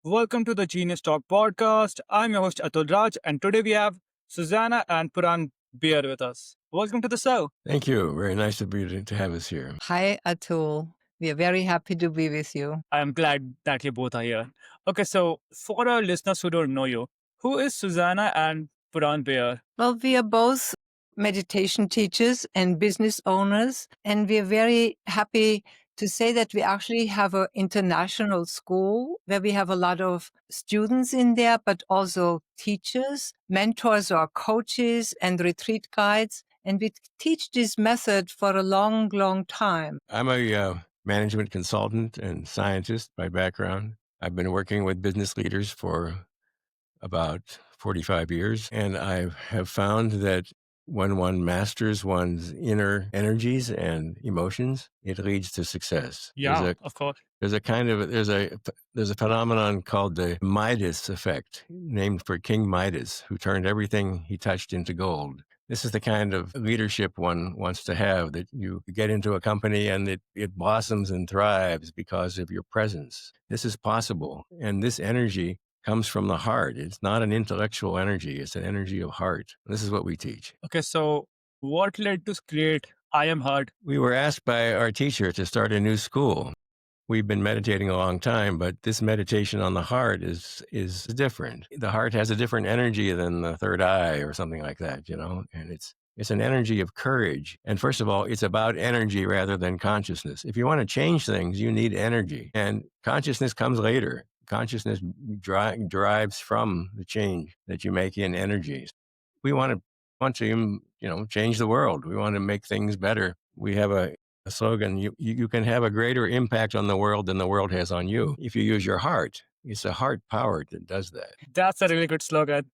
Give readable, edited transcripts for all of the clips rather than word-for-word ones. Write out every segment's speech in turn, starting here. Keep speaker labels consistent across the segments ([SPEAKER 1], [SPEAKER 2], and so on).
[SPEAKER 1] Welcome to the Genius Talk podcast. I'm your host Atul Raj, and today we have Susanna and Puran Bair with us. Welcome to the show.
[SPEAKER 2] Thank you. Very nice to have us here.
[SPEAKER 3] Hi, Atul. We are very happy to be with you.
[SPEAKER 1] I'm glad that you both are here. Okay, so for our listeners who don't know you, who is Susanna and Puran Bair?
[SPEAKER 3] Well, we are both meditation teachers and business owners, and we are very happy to say that we actually have an international school where we have a lot of students in there, but also teachers, mentors or coaches and retreat guides. And we teach this method for a long, long time.
[SPEAKER 2] I'm a management consultant and scientist by background. I've been working with business leaders for about 45 years, and I have found that when one masters one's inner energies and emotions, it leads to success.
[SPEAKER 1] Yeah, of course.
[SPEAKER 2] There's a phenomenon called the Midas effect, named for King Midas, who turned everything he touched into gold. This is the kind of leadership one wants to have, that you get into a company and it blossoms and thrives because of your presence. This is possible. And this energy comes from the heart. It's not an intellectual energy. It's an energy of heart. This is what we teach.
[SPEAKER 1] Okay, so what led to create I Am Heart?
[SPEAKER 2] We were asked by our teacher to start a new school. We've been meditating a long time, but this meditation on the heart is different. The heart has a different energy than the third eye or something like that, and it's an energy of courage. And first of all, it's about energy rather than consciousness. If you want to change things, you need energy, and consciousness comes later. Consciousness derives from the change that you make in energies. We want to change the world. We want to make things better. We have a slogan: you can have a greater impact on the world than the world has on you if you use your heart. It's a heart power that does that.
[SPEAKER 1] That's a really good slogan.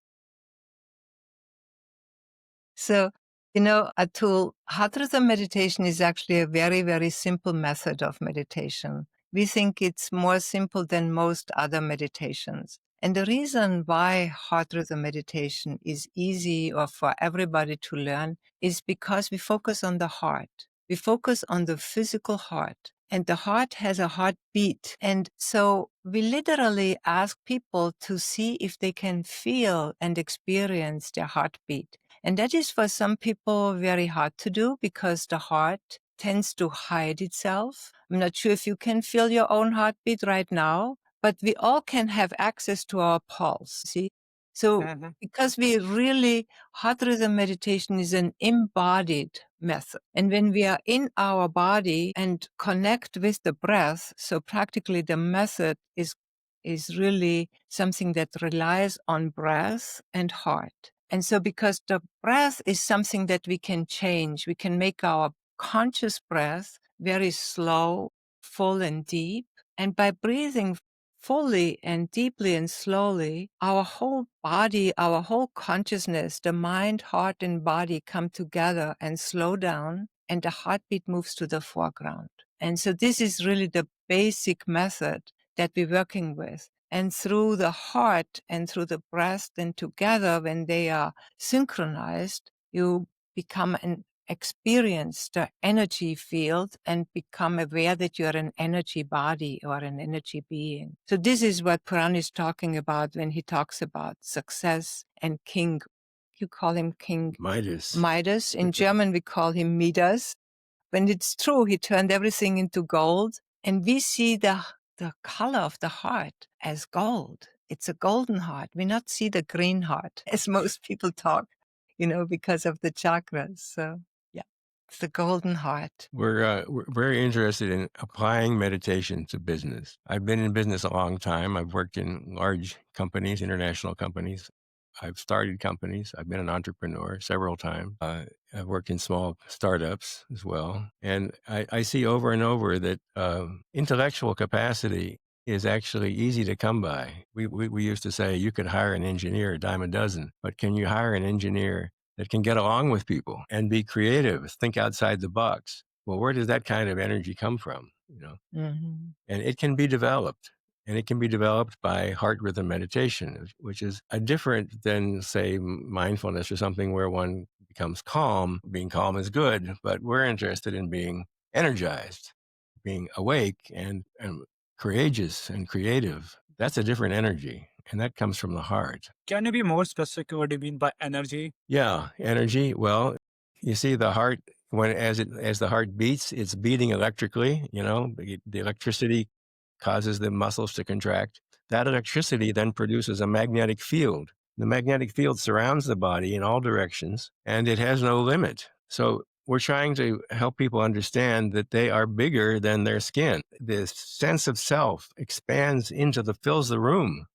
[SPEAKER 3] So, Atul, heart rhythm meditation is actually a very, very simple method of meditation. We think it's more simple than most other meditations. And the reason why heart rhythm meditation is easy or for everybody to learn is because we focus on the heart. We focus on the physical heart. And the heart has a heartbeat. And so we literally ask people to see if they can feel and experience their heartbeat. And that is for some people very hard to do because the heart tends to hide itself. I'm not sure if you can feel your own heartbeat right now, but we all can have access to our pulse, see? So because heart rhythm meditation is an embodied method. And when we are in our body and connect with the breath, so practically the method is really something that relies on breath and heart. And so because the breath is something that we can change, we can make our conscious breath very slow, full and deep. And by breathing fully and deeply and slowly, our whole body, our whole consciousness, the mind, heart, and body come together and slow down, and the heartbeat moves to the foreground. And so this is really the basic method that we're working with. And through the heart and through the breath, and together, when they are synchronized, you become experience the energy field and become aware that you're an energy body or an energy being. So this is what Puran is talking about when he talks about success and king. You call him King
[SPEAKER 2] Midas.
[SPEAKER 3] Midas. In German, we call him Midas. When it's true, he turned everything into gold. And we see the color of the heart as gold. It's a golden heart. We not see the green heart, as most people talk, because of the chakras. So it's the golden heart.
[SPEAKER 2] We're very interested in applying meditation to business. I've been in business a long time. I've worked in large companies, international companies. I've started companies. I've been an entrepreneur several times. I've worked in small startups as well. And I see over and over that intellectual capacity is actually easy to come by. We used to say you could hire an engineer a dime a dozen, but can you hire an engineer that can get along with people and be creative, think outside the box? Well, where does that kind of energy come from? And it can be developed. And it can be developed by heart rhythm meditation, which is different than, say, mindfulness or something where one becomes calm. Being calm is good, but we're interested in being energized, being awake and courageous and creative. That's a different energy, and that comes from the heart.
[SPEAKER 1] Can you be more specific what do you mean by energy?
[SPEAKER 2] Yeah, energy. Well, you see the heart as the heart beats, it's beating electrically, the electricity causes the muscles to contract. That electricity then produces a magnetic field. The magnetic field surrounds the body in all directions, and it has no limit. So we're trying to help people understand that they are bigger than their skin. The sense of self expands fills the room.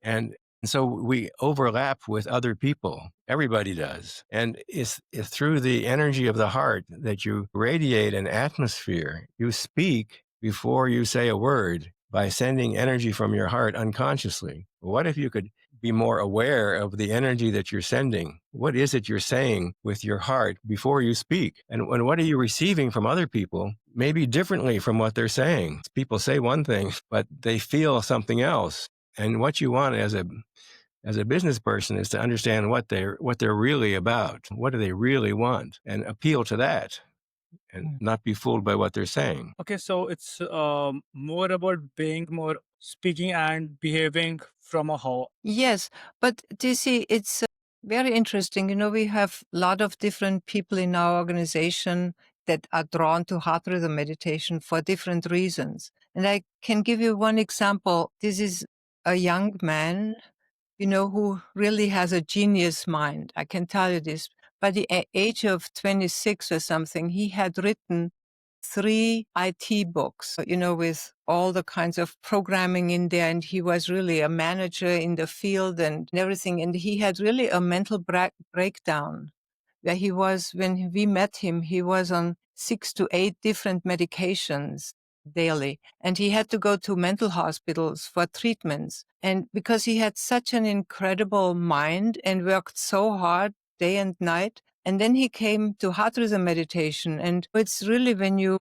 [SPEAKER 2] And so we overlap with other people. Everybody does. And it's through the energy of the heart that you radiate an atmosphere. You speak before you say a word by sending energy from your heart unconsciously. What if you could be more aware of the energy that you're sending? What is it you're saying with your heart before you speak? And what are you receiving from other people? Maybe differently from what they're saying. People say one thing, but they feel something else. And what you want as a business person is to understand what they're really about. What do they really want? And appeal to that and not be fooled by what they're saying.
[SPEAKER 1] Okay, so it's more about being more speaking and behaving from a how.
[SPEAKER 3] Yes, but do you see, it's very interesting. We have a lot of different people in our organization that are drawn to heart rhythm meditation for different reasons. And I can give you one example. This is a young man, who really has a genius mind. I can tell you this. By the age of 26 or something, he had written 3 IT books, with all the kinds of programming in there. And he was really a manager in the field and everything. And he had really a mental breakdown where when we met him, he was on 6 to 8 different medications daily. And he had to go to mental hospitals for treatments. And because he had such an incredible mind and worked so hard day and night. And then he came to heart rhythm meditation. And it's really when you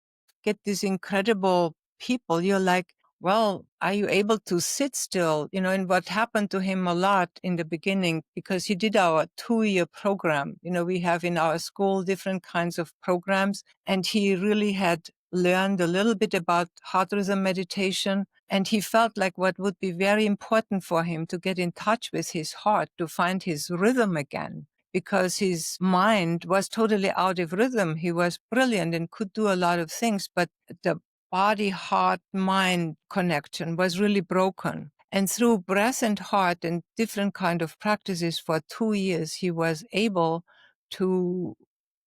[SPEAKER 3] get these incredible people, you're like, well, are you able to sit still? And what happened to him a lot in the beginning, because he did our 2-year program. We have in our school different kinds of programs, and he really had learned a little bit about heart rhythm meditation. And he felt like what would be very important for him to get in touch with his heart, to find his rhythm again, because his mind was totally out of rhythm. He was brilliant and could do a lot of things, but the body, heart, mind connection was really broken. And through breath and heart and different kind of practices for 2 years, he was able to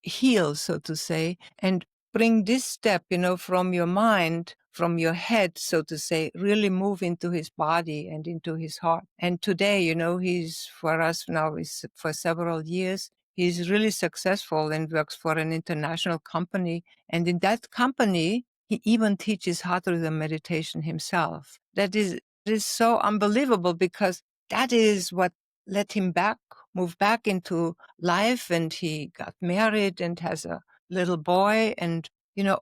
[SPEAKER 3] heal, so to say, and bring this step, from your mind, from your head, so to say, really move into his body and into his heart. And today, he's for us now is for several years. He's really successful and works for an international company. And in that company, he even teaches heart rhythm meditation himself. That is so unbelievable, because that is what let him move back into life. And he got married and has a little boy. And,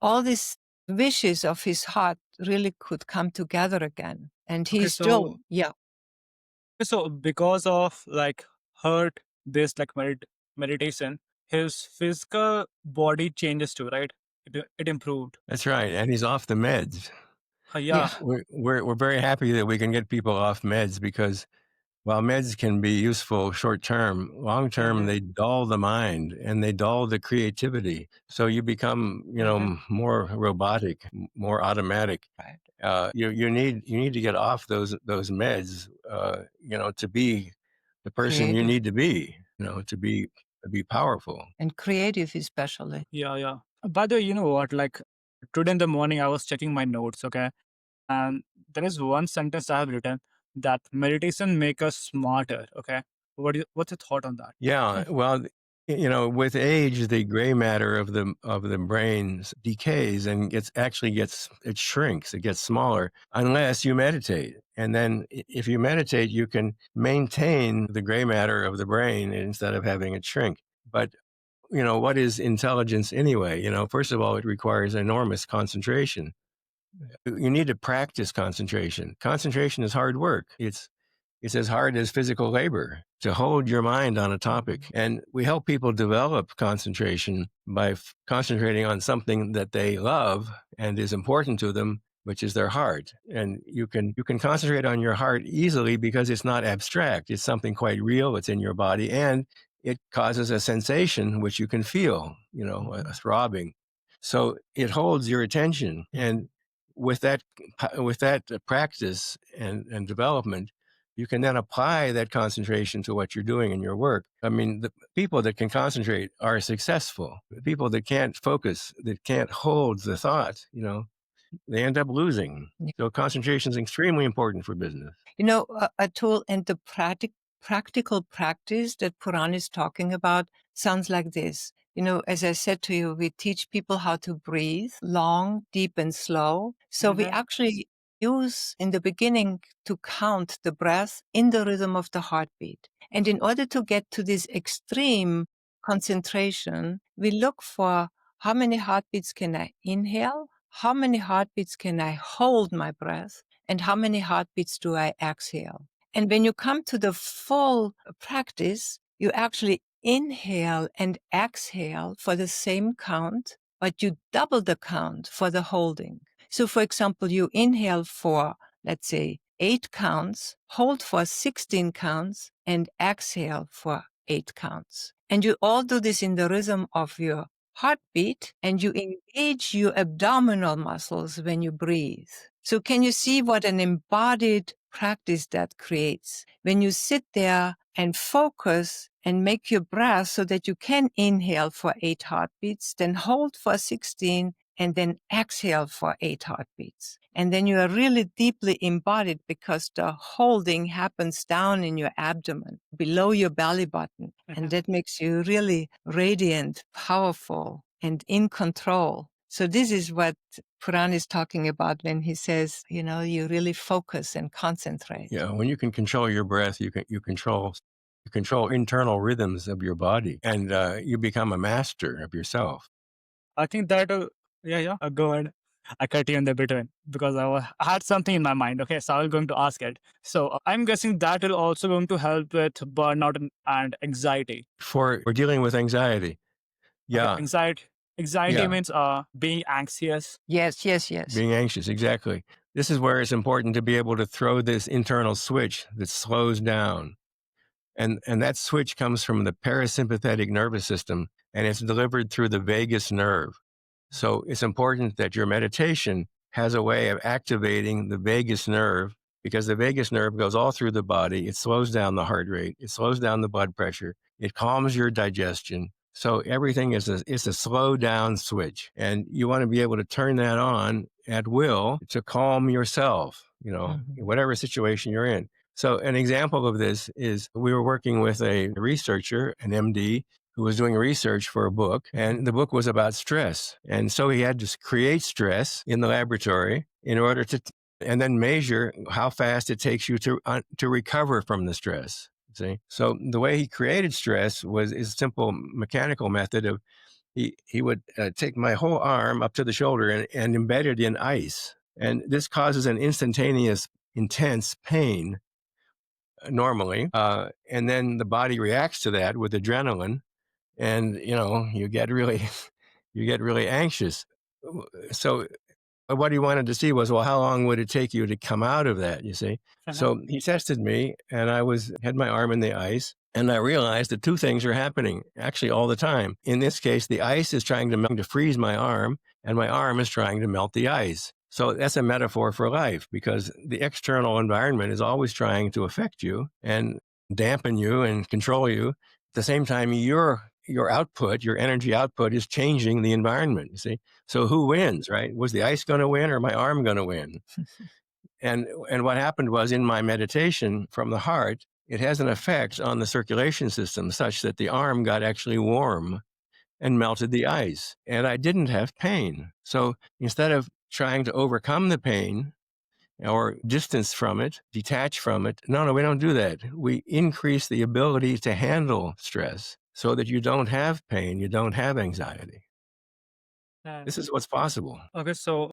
[SPEAKER 3] all these wishes of his heart really could come together again. And
[SPEAKER 1] Okay,
[SPEAKER 3] he's still,
[SPEAKER 1] so because of like hurt this like meditation, his physical body changes too, right? It improved.
[SPEAKER 2] That's right. And he's off the meds.
[SPEAKER 1] Yeah.
[SPEAKER 3] yeah,
[SPEAKER 2] We're very happy that we can get people off meds, because while meds can be useful short term, long term, they dull the mind and they dull the creativity. So you become, more robotic, more automatic.
[SPEAKER 3] right.
[SPEAKER 2] You need to get off those meds, to be the person you
[SPEAKER 3] Creative.
[SPEAKER 2] need to be, to be powerful.
[SPEAKER 3] And creative especially.
[SPEAKER 1] Yeah. By the way, you know what? Like today in the morning, I was checking my notes, okay? And there is one sentence I have written that meditation make us smarter, okay? What's your thought on that?
[SPEAKER 2] Yeah, well, with age, the gray matter of the brain decays and it shrinks, it gets smaller unless you meditate. And then if you meditate, you can maintain the gray matter of the brain instead of having it shrink. But what is intelligence anyway? First of all, it requires enormous concentration. You need to practice concentration. Concentration is hard work. It's as hard as physical labor to hold your mind on a topic. And we help people develop concentration by concentrating on something that they love and is important to them which is their heart. And you can concentrate on your heart easily because it's not abstract. It's something quite real. It's in your body, and it causes a sensation which you can feel, a throbbing. So it holds your attention. And with that practice and development, you can then apply that concentration to what you're doing in your work. I mean, the people that can concentrate are successful. The people that can't focus, that can't hold the thought, they end up losing. So concentration is extremely important for business.
[SPEAKER 3] A tool and the practical practice that Puran is talking about sounds like this. As I said to you, we teach people how to breathe long, deep, and slow. So we actually use in the beginning to count the breath in the rhythm of the heartbeat. And in order to get to this extreme concentration, we look for how many heartbeats can I inhale? How many heartbeats can I hold my breath? And how many heartbeats do I exhale? And when you come to the full practice, you actually inhale and exhale for the same count, but you double the count for the holding. So for example, you inhale for, let's say, 8 counts, hold for 16 counts, and exhale for 8 counts. And you all do this in the rhythm of your heartbeat, and you engage your abdominal muscles when you breathe. So can you see what an embodied practice that creates? When you sit there and focus and make your breath so that you can inhale for 8 heartbeats, then hold for 16, and then exhale for 8 heartbeats. And then you are really deeply embodied because the holding happens down in your abdomen, below your belly button. And that makes you really radiant, powerful, and in control. So this is what Puran is talking about when he says, you really focus and concentrate.
[SPEAKER 2] Yeah, when you can control your breath, you control internal rhythms of your body, and you become a master of yourself.
[SPEAKER 1] I think that, go ahead. I cut you in the between because I had something in my mind. Okay, so I was going to ask it. So I'm guessing that will also going to help with burnout and anxiety.
[SPEAKER 2] We're dealing with anxiety. Yeah.
[SPEAKER 1] Okay, anxiety means being anxious.
[SPEAKER 3] Yes.
[SPEAKER 2] Being anxious, exactly. This is where it's important to be able to throw this internal switch that slows down. And that switch comes from the parasympathetic nervous system, and it's delivered through the vagus nerve. So it's important that your meditation has a way of activating the vagus nerve, because the vagus nerve goes all through the body. It slows down the heart rate. It slows down the blood pressure. It calms your digestion. So everything is a slow down switch. And you want to be able to turn that on at will to calm yourself, whatever situation you're in. So an example of this is we were working with a researcher, an MD, who was doing research for a book, and the book was about stress. And so he had to create stress in the laboratory in order to, and then measure how fast it takes you to recover from the stress. See? So the way he created stress is a simple mechanical method of, he would take my whole arm up to the shoulder and embed it in ice. And this causes an instantaneous, intense pain normally. And then the body reacts to that with adrenaline. And, you get really anxious. So what he wanted to see was, well, how long would it take you to come out of that, you see? So he tested me, and I had my arm in the ice, and I realized that 2 things are happening actually all the time. In this case, the ice is trying to freeze my arm, and my arm is trying to melt the ice. So that's a metaphor for life, because the external environment is always trying to affect you and dampen you and control you. At the same time, your output, your energy output, is changing the environment, you see? So who wins, right? Was the ice going to win or my arm going to win? And what happened was, in my meditation from the heart, it has an effect on the circulation system such that the arm got actually warm and melted the ice. And I didn't have pain. So instead of trying to overcome the pain or distance from it, detach from it, no, we don't do that. We increase the ability to handle stress so that you don't have pain, you don't have anxiety. This is what's possible.
[SPEAKER 1] Okay, so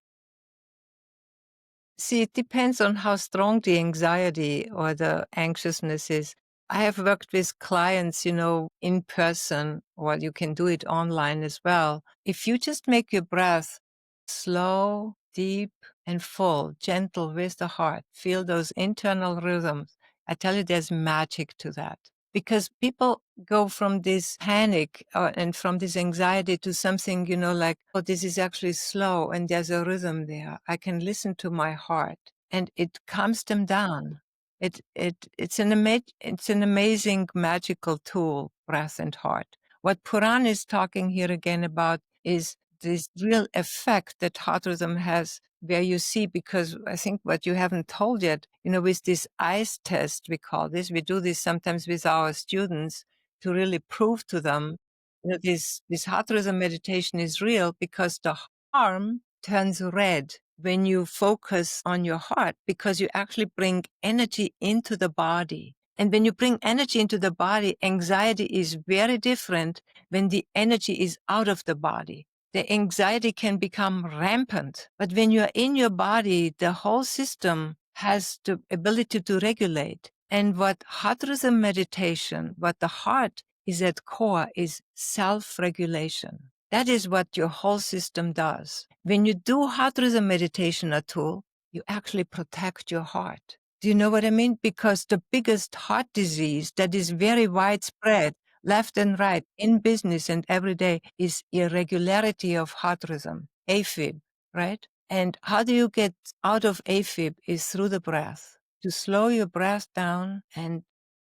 [SPEAKER 3] see, it depends on how strong the anxiety or the anxiousness is. I have worked with clients, in person, or you can do it online as well. If you just make your breath slow, deep, and full, gentle with the heart. Feel those internal rhythms. I tell you, there's magic to that. Because people go from this panic and from this anxiety to something, like, oh, this is actually slow and there's a rhythm there. I can listen to my heart and it calms them down. It's an amazing magical tool, breath and heart. What Puran is talking here again about is this real effect that heart rhythm has, where you see, because I think what you haven't told yet, with this eyes test, we call this, we do this sometimes with our students to really prove to them that this heart rhythm meditation is real, because the arm turns red when you focus on your heart, because you actually bring energy into the body. And when you bring energy into the body, anxiety is very different when the energy is out of the body. The anxiety can become rampant. But when you're in your body, the whole system has the ability to regulate. And what heart rhythm meditation, what the heart is at core, is self-regulation. That is what your whole system does. When you do heart rhythm meditation, Atul, you actually protect your heart. Do you know what I mean? Because the biggest heart disease that is very widespread, left and right, in business and every day, is irregularity of heart rhythm, AFib, right? And how do you get out of AFib is through the breath. To slow your breath down and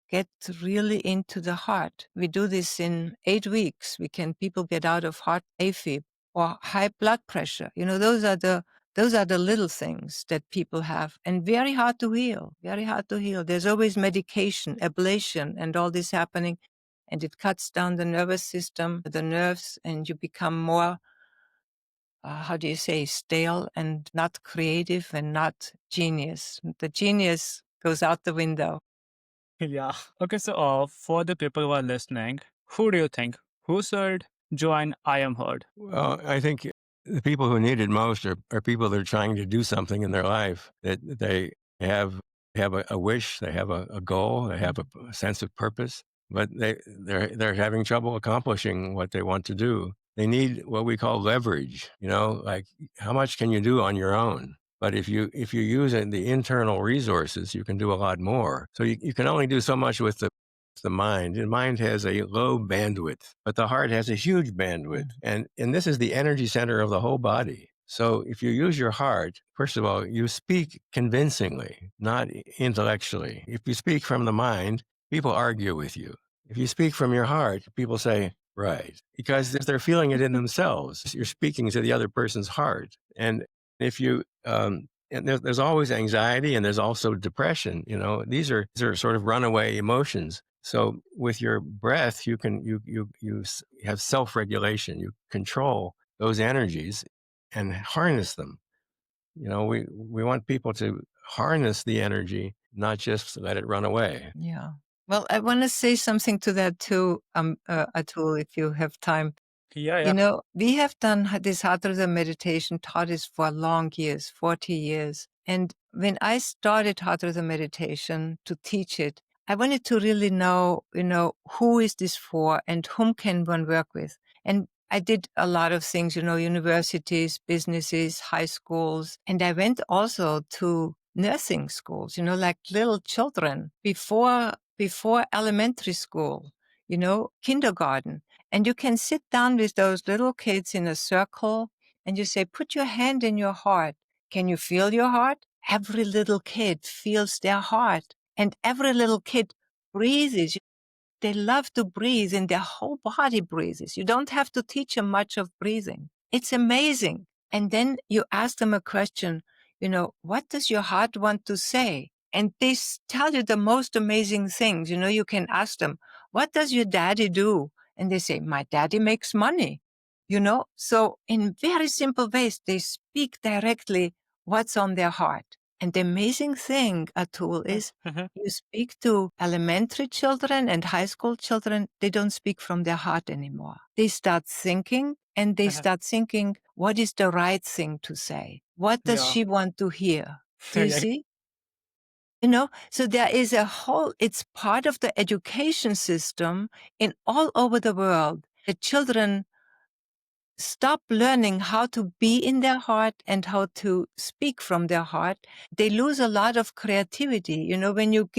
[SPEAKER 3] get really into the heart. We do this in 8 weeks. People get out of heart AFib or high blood pressure. Those are the little things that people have, and very hard to heal, very hard to heal. There's always medication, ablation, and all this happening, and it cuts down the nervous system, the nerves, and you become more, how do you say, stale and not creative and not genius. The genius goes out the window.
[SPEAKER 1] Yeah. Okay, so for the people who are listening, who do you think? Who should join I Am Heard?
[SPEAKER 2] Well, I think the people who need it most are people that are trying to do something in their life, that they have a wish, they have a goal, they have a sense of purpose, but they're having trouble accomplishing what they want to do. They need what we call leverage, like how much can you do on your own? But if you use the internal resources, you can do a lot more. So you can only do so much with the mind. The mind has a low bandwidth, but the heart has a huge bandwidth. And this is the energy center of the whole body. So if you use your heart, first of all, you speak convincingly, not intellectually. If you speak from the mind, people argue with you. If you speak from your heart, people say, right, because they're feeling it in themselves. You're speaking to the other person's heart. And if you, and there's always anxiety and there's also depression. These are sort of runaway emotions. So with your breath, you have self-regulation. You control those energies and harness them. We want people to harness the energy, not just let it run away.
[SPEAKER 3] Yeah. Well, I want to say something to that too, Atul, if you have time.
[SPEAKER 1] Yeah.
[SPEAKER 3] We have done this heart rhythm meditation, taught this for long years, 40 years. And when I started heart rhythm meditation to teach it, I wanted to really know, who is this for and whom can one work with? And I did a lot of things, universities, businesses, high schools. And I went also to nursing schools, like little children before elementary school, kindergarten. And you can sit down with those little kids in a circle and you say, put your hand in your heart. Can you feel your heart? Every little kid feels their heart, and every little kid breathes. They love to breathe and their whole body breathes. You don't have to teach them much of breathing. It's amazing. And then you ask them a question, what does your heart want to say? And they tell you the most amazing things. You can ask them, what does your daddy do? And they say, my daddy makes money. So in very simple ways, they speak directly what's on their heart. And the amazing thing, Atul, is you speak to elementary children and high school children, they don't speak from their heart anymore. They start thinking, and they start thinking, what is the right thing to say? What does
[SPEAKER 1] Yeah.
[SPEAKER 3] she want to hear? Do you
[SPEAKER 1] Yeah.
[SPEAKER 3] see? So there is it's part of the education system in all over the world. The children stop learning how to be in their heart and how to speak from their heart, they lose a lot of creativity. You know, when you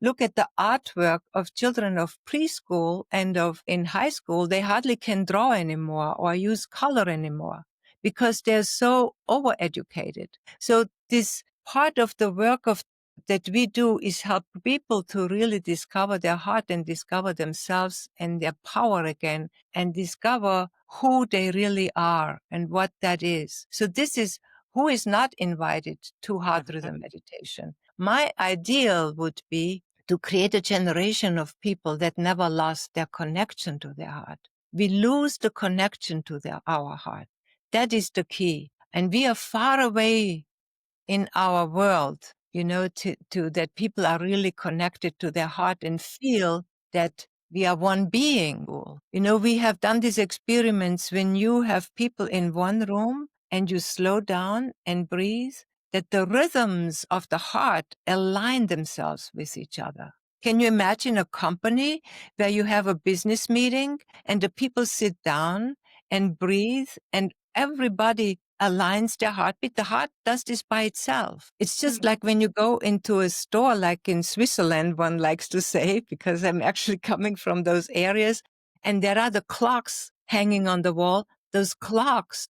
[SPEAKER 3] look at the artwork of children of preschool and of in high school, they hardly can draw anymore or use color anymore because they're so overeducated. So this part of the work of that we do is help people to really discover their heart and discover themselves and their power again and discover who they really are and what that is. So this is who is not invited to heart rhythm meditation. My ideal would be to create a generation of people that never lost their connection to their heart. We lose the connection to our heart. That is the key. And we are far away in our world, you know, to that people are really connected to their heart and feel that we are one being. You know, we have done these experiments when you have people in one room and you slow down and breathe, that the rhythms of the heart align themselves with each other. Can you imagine a company where you have a business meeting and the people sit down and breathe and everybody aligns their heartbeat? The heart does this by itself. It's just like when you go into a store, like in Switzerland, one likes to say, because I'm actually coming from those areas, and there are the clocks hanging on the wall. Those clocks,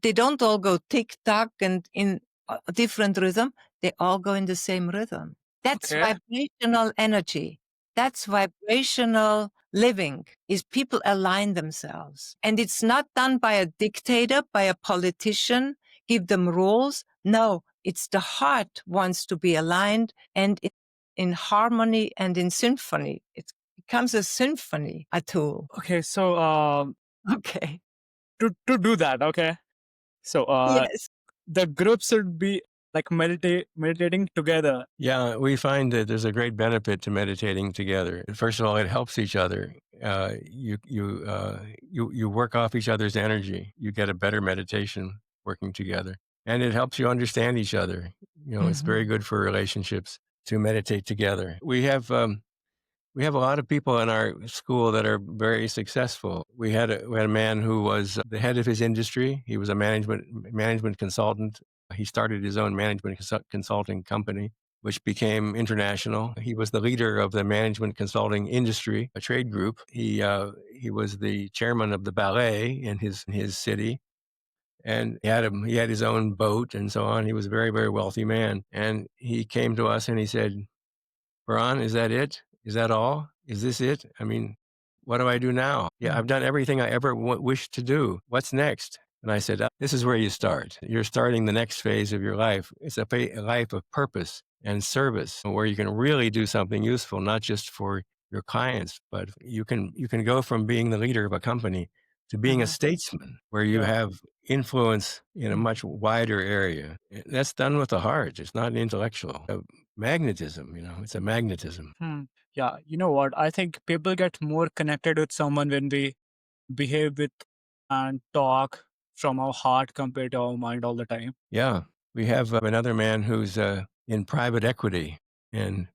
[SPEAKER 3] they don't all go tick tock and in a different rhythm. They all go in the same rhythm. That's
[SPEAKER 1] Okay.
[SPEAKER 3] vibrational energy. That's vibrational living, is people align themselves. And it's not done by a dictator, by a politician, give them rules. No, it's the heart wants to be aligned and in harmony and in symphony. It becomes a symphony, Atul.
[SPEAKER 1] Okay. So
[SPEAKER 3] Okay.
[SPEAKER 1] to do that, okay. So
[SPEAKER 3] Yes.
[SPEAKER 1] the group should be like meditating together.
[SPEAKER 2] Yeah, we find that there's a great benefit to meditating together. First of all, it helps each other. You work off each other's energy. You get a better meditation working together, and it helps you understand each other. You know, it's very good for relationships to meditate together. We have a lot of people in our school that are very successful. We had a man who was the head of his industry. He was a management consultant. He started his own management consulting company, which became international. He was the leader of the management consulting industry, a trade group. He was the chairman of the ballet in his city. And he had his own boat and so on. He was a very, very wealthy man. And he came to us and he said, "Ron, is that it? Is that all? Is this it? I mean, what do I do now? Yeah, I've done everything I ever wished to do. What's next?" And I said, "This is where you start. You're starting the next phase of your life. It's a life of purpose and service where you can really do something useful, not just for your clients, but you can go from being the leader of a company to being a statesman where you
[SPEAKER 1] Yeah.
[SPEAKER 2] have influence in a much wider area. That's done with the heart. It's not intellectual. Magnetism, you know, it's a magnetism.
[SPEAKER 1] Yeah. You know what? I think people get more connected with someone when we behave with and talk from our heart compared to our mind all the time.
[SPEAKER 2] Yeah. We have another man who's in private equity, and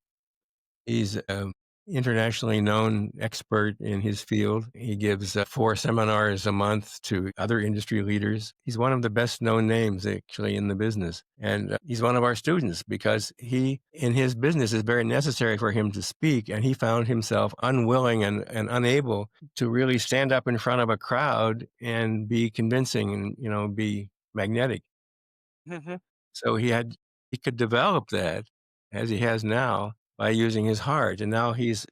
[SPEAKER 2] he's an internationally known expert in his field. He gives 4 seminars a month to other industry leaders. He's one of the best known names actually in the business. And he's one of our students because in his business, it's very necessary for him to speak. And he found himself unwilling and unable to really stand up in front of a crowd and be convincing and, you know, be magnetic. So he could develop that as he has now by using his heart. And now his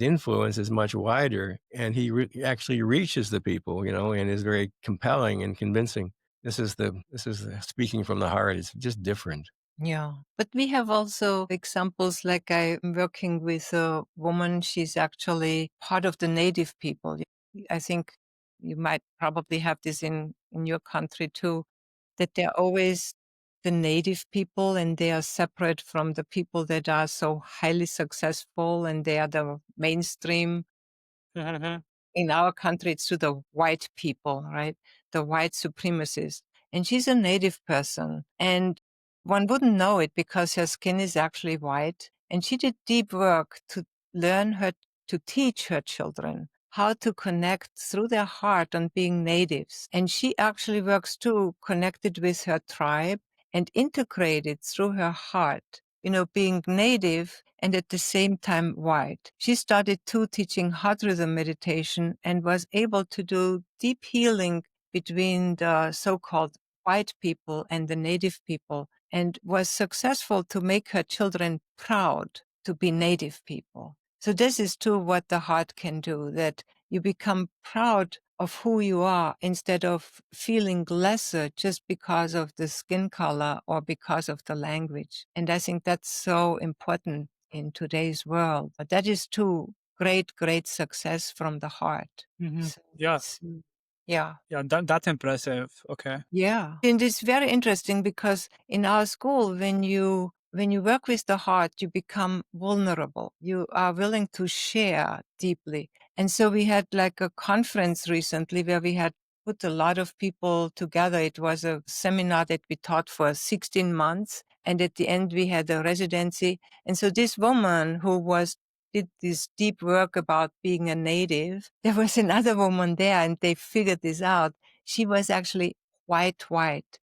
[SPEAKER 2] influence is much wider and he actually reaches the people, you know, and is very compelling and convincing. This is the speaking from the heart. It's just different.
[SPEAKER 3] Yeah. But we have also examples like I'm working with a woman. She's actually part of the native people. I think you might probably have this in your country too, that they're always the native people and they are separate from the people that are so highly successful and they are the mainstream. In our country, it's to the white people, right? The white supremacists. And she's a native person. And one wouldn't know it because her skin is actually white. And she did deep work to learn to teach her children how to connect through their heart on being natives. And she actually works too, connected with her tribe and integrated through her heart, being native and at the same time white. She started too teaching heart rhythm meditation and was able to do deep healing between the so-called white people and the native people, and was successful to make her children proud to be native people. So this is too what the heart can do, that you become proud of who you are instead of feeling lesser just because of the skin color or because of the language. And I think that's so important in today's world. But that is too great, great success from the heart. So
[SPEAKER 1] Yeah.
[SPEAKER 3] yeah.
[SPEAKER 1] Yeah, that's impressive. Okay.
[SPEAKER 3] Yeah. And it's very interesting because in our school, when you work with the heart, you become vulnerable. You are willing to share deeply. And so we had like a conference recently where we had put a lot of people together. It was a seminar that we taught for 16 months. And at the end, we had a residency. And so this woman who did this deep work about being a native, there was another woman there and they figured this out. She was actually white.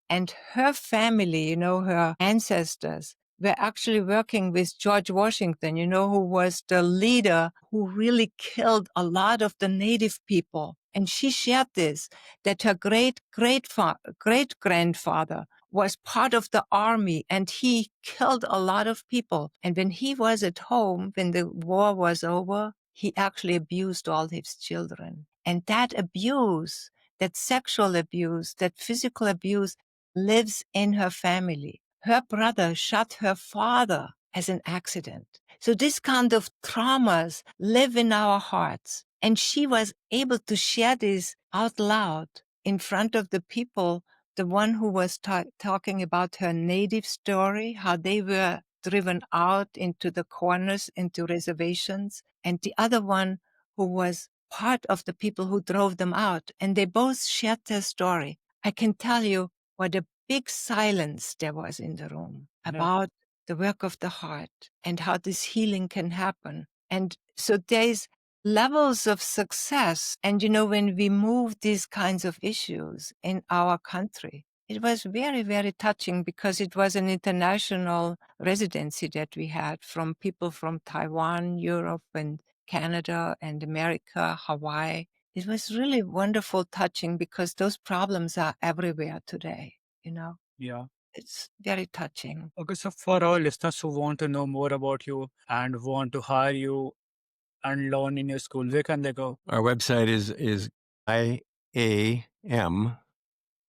[SPEAKER 3] And her family, her ancestors were actually working with George Washington, who was the leader who really killed a lot of the native people. And she shared this, that her great-grandfather was part of the army and he killed a lot of people. And when he was at home, when the war was over, he actually abused all his children. And that abuse, that sexual abuse, that physical abuse lives in her family. Her brother shot her father as an accident. So this kind of traumas live in our hearts. And she was able to share this out loud in front of the people, the one who was talking about her native story, how they were driven out into the corners, into reservations, and the other one who was part of the people who drove them out. And they both shared their story. I can tell you what a big silence there was in the room about the work of the heart and how this healing can happen. And so there's levels of success. And, when we move these kinds of issues in our country, it was very, very touching because it was an international residency that we had from people from Taiwan, Europe, and Canada, and America, Hawaii. It was really wonderful, touching, because those problems are everywhere today,
[SPEAKER 1] Yeah.
[SPEAKER 3] It's very touching.
[SPEAKER 1] Okay, so for our listeners who want to know more about you and want to hire you and learn in your school, where can they go?
[SPEAKER 2] Our website is IAM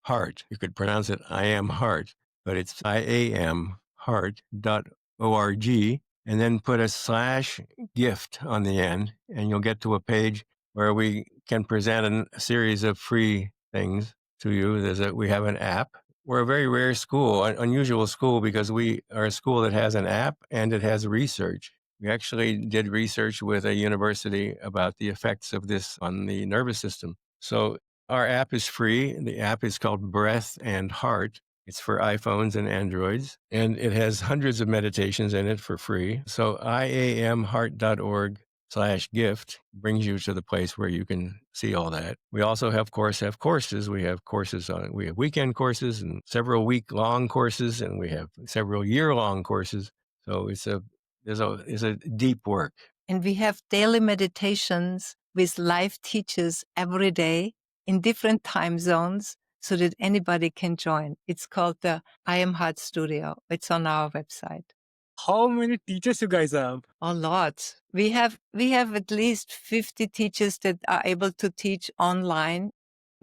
[SPEAKER 2] Heart. You could pronounce it I am Heart, but it's IAMHeart.org, and then put a /gift on the end, and you'll get to a page where we can present a series of free things to you. We have an app. We're a very rare school, an unusual school, because we are a school that has an app and it has research. We actually did research with a university about the effects of this on the nervous system. So our app is free. The app is called Breath and Heart. It's for iPhones and Androids, and it has hundreds of meditations in it for free. So iamheart.org/gift brings you to the place where you can see all that. We also have courses. We have weekend courses and several week-long courses, and we have several year-long courses. So it's a deep work.
[SPEAKER 3] And we have daily meditations with live teachers every day in different time zones so that anybody can join. It's called the I Am Heart Studio. It's on our website.
[SPEAKER 1] How many teachers you guys have?
[SPEAKER 3] A lot. We have at least 50 teachers that are able to teach online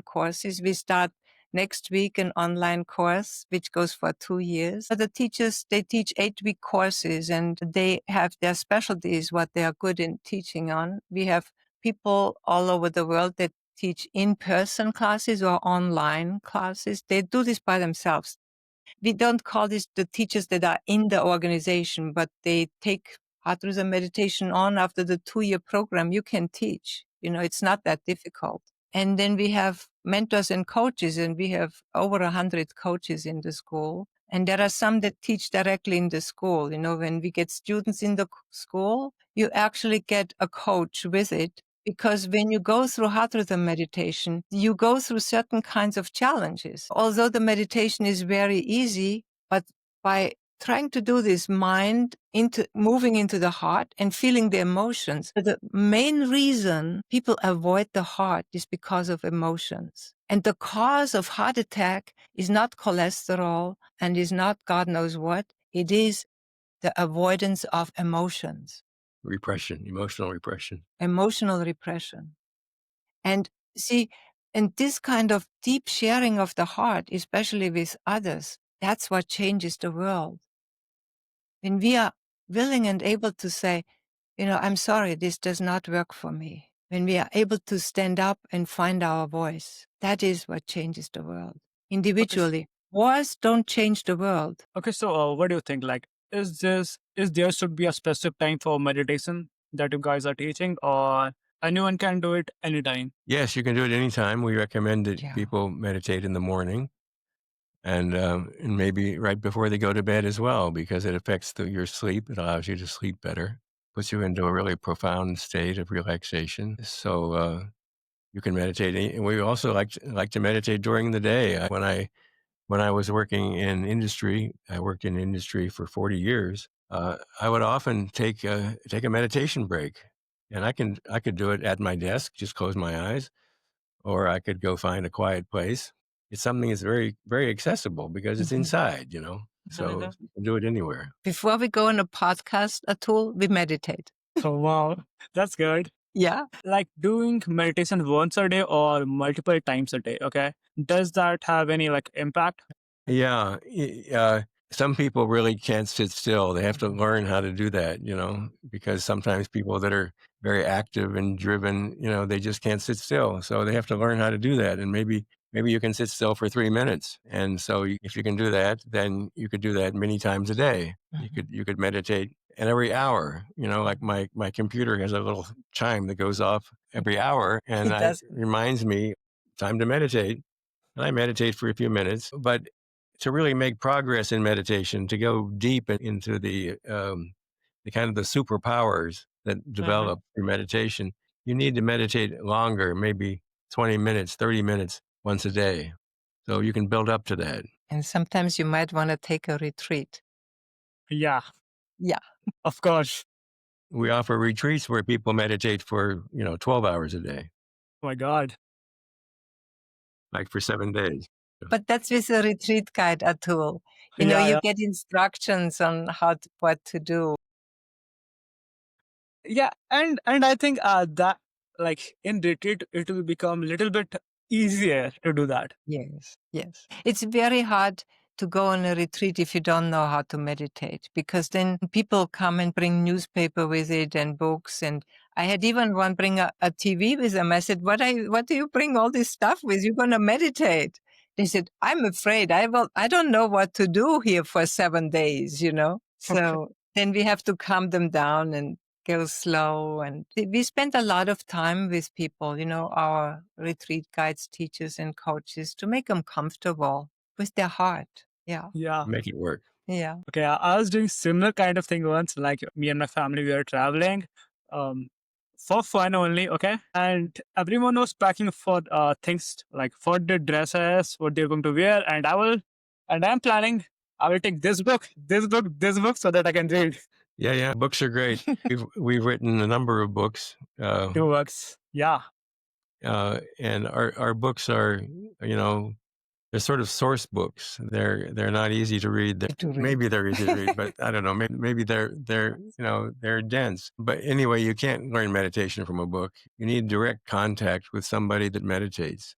[SPEAKER 3] courses. We start next week an online course, which goes for 2 years. The teachers, they teach 8-week courses and they have their specialties, what they are good in teaching on. We have people all over the world that teach in-person classes or online classes. They do this by themselves. We don't call this the teachers that are in the organization, but they take heart rhythm meditation on after the 2-year program. You can teach, it's not that difficult. And then we have mentors and coaches, and we have over 100 coaches in the school. And there are some that teach directly in the school. When we get students in the school, you actually get a coach with it Because when you go through heart rhythm meditation, you go through certain kinds of challenges. Although the meditation is very easy, but by trying to do this mind into moving into the heart and feeling the emotions, the main reason people avoid the heart is because of emotions. And the cause of heart attack is not cholesterol and is not God knows what. It is the avoidance of emotions.
[SPEAKER 2] Repression, emotional repression.
[SPEAKER 3] Emotional repression. And see, and this kind of deep sharing of the heart, especially with others, that's what changes the world. When we are willing and able to say, I'm sorry, this does not work for me. When we are able to stand up and find our voice, that is what changes the world. Individually, wars don't change the world.
[SPEAKER 1] Okay, so what do you think? Like, is there should be a specific time for meditation that you guys are teaching, or anyone can do it anytime?
[SPEAKER 2] Yes, you can do it anytime. We recommend that
[SPEAKER 3] Yeah.
[SPEAKER 2] people meditate in the morning and maybe right before they go to bed as well, because it affects your sleep. It allows you to sleep better, puts you into a really profound state of relaxation. So you can meditate. We also like to meditate during the day. When I was working in industry, I worked in industry for 40 years. I would often take a meditation break, and I could do it at my desk, just close my eyes, or I could go find a quiet place. It's something that's very, very accessible because it's inside, so you can do it anywhere.
[SPEAKER 3] Before we go on a podcast, Atul, we meditate.
[SPEAKER 1] Oh wow, that's good.
[SPEAKER 3] Yeah.
[SPEAKER 1] Like doing meditation once a day or multiple times a day. Okay, does that have any like impact?
[SPEAKER 2] Yeah. Some people really can't sit still. They have to learn how to do that, because sometimes people that are very active and driven, they just can't sit still. So they have to learn how to do that. And maybe you can sit still for 3 minutes. And so if you can do that, then you could do that many times a day. You could meditate. And every hour, like my computer has a little chime that goes off every hour, and
[SPEAKER 3] It does.
[SPEAKER 2] reminds me time to meditate. And I meditate for a few minutes, but to really make progress in meditation, to go deep into the kind of the superpowers that develop through meditation, you need to meditate longer, maybe 20 minutes, 30 minutes once a day. So you can build up to that.
[SPEAKER 3] And sometimes you might want to take a retreat.
[SPEAKER 1] Yeah,
[SPEAKER 3] Yeah.
[SPEAKER 1] of course.
[SPEAKER 2] We offer retreats where people meditate for, 12 hours a day,
[SPEAKER 1] Oh my God.
[SPEAKER 2] like for 7 days.
[SPEAKER 3] But that's with a retreat guide, Atul.
[SPEAKER 1] Yeah,
[SPEAKER 3] You
[SPEAKER 1] yeah,
[SPEAKER 3] get instructions on what to do.
[SPEAKER 1] yeah. And I think that like in retreat it will become a little bit easier to do that.
[SPEAKER 3] Yes, yes. It's very hard to go on a retreat if you don't know how to meditate, because then people come and bring newspaper with it and books. And I had even one bring a TV with them. I said, what do you bring all this stuff with? You're going to meditate. They said, I'm afraid I don't know what to do here for 7 days,
[SPEAKER 1] Okay.
[SPEAKER 3] So then we have to calm them down and go slow. And we spend a lot of time with people, our retreat guides, teachers, and coaches, to make them comfortable with their heart. Yeah.
[SPEAKER 1] Yeah.
[SPEAKER 2] Make it work.
[SPEAKER 3] Yeah.
[SPEAKER 1] Okay, I was doing similar kind of thing once. Like me and my family, we were traveling, um, for fun only. Okay, and everyone was packing for things like for the dresses, what they're going to wear, and I'm planning. I will take this book, this book, this book, so that I can read.
[SPEAKER 2] Yeah. Books are great. We've written a number of books.
[SPEAKER 1] 2 books. Yeah.
[SPEAKER 2] And our books are, they're sort of source books. They're not easy to read. Maybe they're easy to read, but I don't know. Maybe they're dense. But anyway, you can't learn meditation from a book. You need direct contact with somebody that meditates,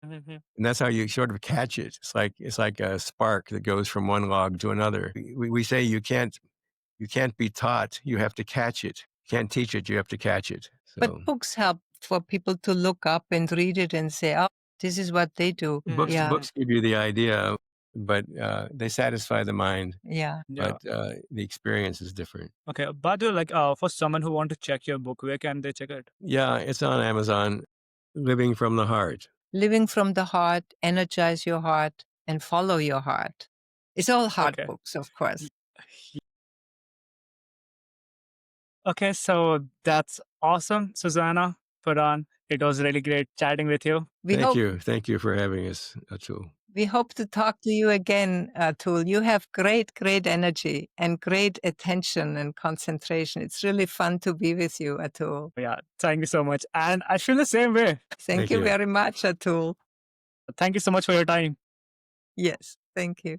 [SPEAKER 1] Mhm.
[SPEAKER 2] and that's how you sort of catch it. It's like a spark that goes from one log to another. We say you can't be taught. You have to catch it. You can't teach it. You have to catch it.
[SPEAKER 3] But
[SPEAKER 2] So
[SPEAKER 3] books help for people to look up and read it and say, oh, this is what they do. Yeah.
[SPEAKER 2] books give you the idea, but they satisfy the mind.
[SPEAKER 3] Yeah.
[SPEAKER 1] Yeah.
[SPEAKER 2] But the experience is different.
[SPEAKER 1] Okay, but like for someone who want to check your book, where can they check it?
[SPEAKER 2] Yeah, it's on Amazon. Living from the Heart.
[SPEAKER 3] Living from the heart, energize your heart, and follow your heart. It's all heart
[SPEAKER 1] Okay.
[SPEAKER 3] books, of course.
[SPEAKER 1] Okay, so that's awesome, Susanna. Puran. It was really great chatting with you.
[SPEAKER 3] We
[SPEAKER 2] Thank
[SPEAKER 3] hope
[SPEAKER 2] you. Thank you for having us, Atul.
[SPEAKER 3] we hope to talk to you again, Atul. You have great energy and great attention and concentration. It's really fun to be with you, Atul.
[SPEAKER 1] Yeah, thank you so much. And I feel the same way.
[SPEAKER 3] Thank
[SPEAKER 2] Thank
[SPEAKER 3] you
[SPEAKER 2] you.
[SPEAKER 3] very much, Atul.
[SPEAKER 1] Thank you so much for your time.
[SPEAKER 3] Yes, thank you.